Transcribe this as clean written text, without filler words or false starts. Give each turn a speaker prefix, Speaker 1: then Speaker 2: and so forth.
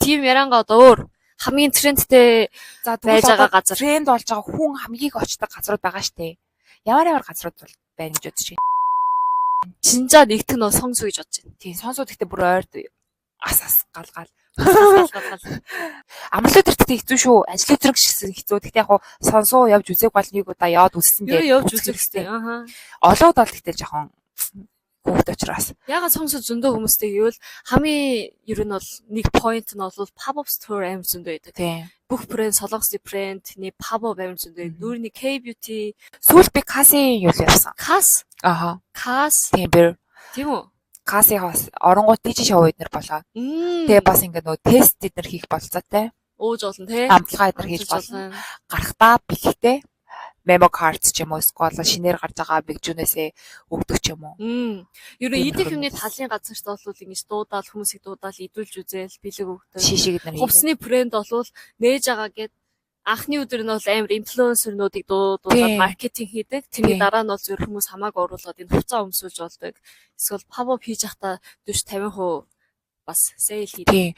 Speaker 1: тийм яриангаа одоо өөр хамгийн трендтэй
Speaker 2: За
Speaker 1: байж байгаа газар.
Speaker 2: Тренд болж байгаа хүн хамгийн их очдог газрууд байгаа штэ. Ямар газрууд байна гэж бодож байна.
Speaker 1: Чинжаа нэгтгэн нөө сонгос гэж бодож байна.
Speaker 2: Тийм сонсоод ихтэй бүр ойрд ас гал.
Speaker 1: Галгал.
Speaker 2: Амралт өдөртөө хэцүү шүү. Ажил өдрөг шигсэн хэцүү. Гэхдээ яг сонсоо явж үзег бол нэг удаа яваад үзсэн дээ.
Speaker 1: Явж үзэх хэрэгтэй.
Speaker 2: Олоод бол гэхдээ жоохон хүүхд учраас.
Speaker 1: Ягаад сонгосоо зөндөө хүмүүстэй гэвэл хамгийн ер нь бол нэг point нь бол pop-up store аим зөндөө байдаг.
Speaker 2: Тийм.
Speaker 1: Бүх брэнд, солонгосын брэнд, нэг pop-up аим зөндөө. Дүүрний K-beauty.
Speaker 2: Сүүлд би Касын юу явсан.
Speaker 1: Кас. Кас.
Speaker 2: Тийм бэр.
Speaker 1: Тийм үү?
Speaker 2: Касын хос оронгууд дижи шоу эднэр болоо. Тэгээ бас ингээд нөө тест эднэр хийх болцоотой.
Speaker 1: Ууж олон тий.
Speaker 2: Амтлагаа эднэр хийж болно. Гарахтаа бэлгтэй memo cards ч юм уу эсвэл шинээр гарч байгаа бигжүүнээсээ өгдөг ч юм уу.
Speaker 1: Ер нь идэх юмны талын газарт бол ингэж дуудаал хүмүүсийг дуудаал идүүлж үзээл бэлэг өгдөг.
Speaker 2: Шишиг эднэр.
Speaker 1: Хувцсны брэнд бол нээж байгаа гэд анхны өдөр нь бол амар инфлюенсернуудыг дуудаад маркетинг хийдэг. Тэрний дараа нь бол зөв хүмүүс хамаагүй оруулаад энэ хувцас өмсүүлж болдог. Эсвэл pop-up хийж явахдаа 40-50% бас сейл хийдэг.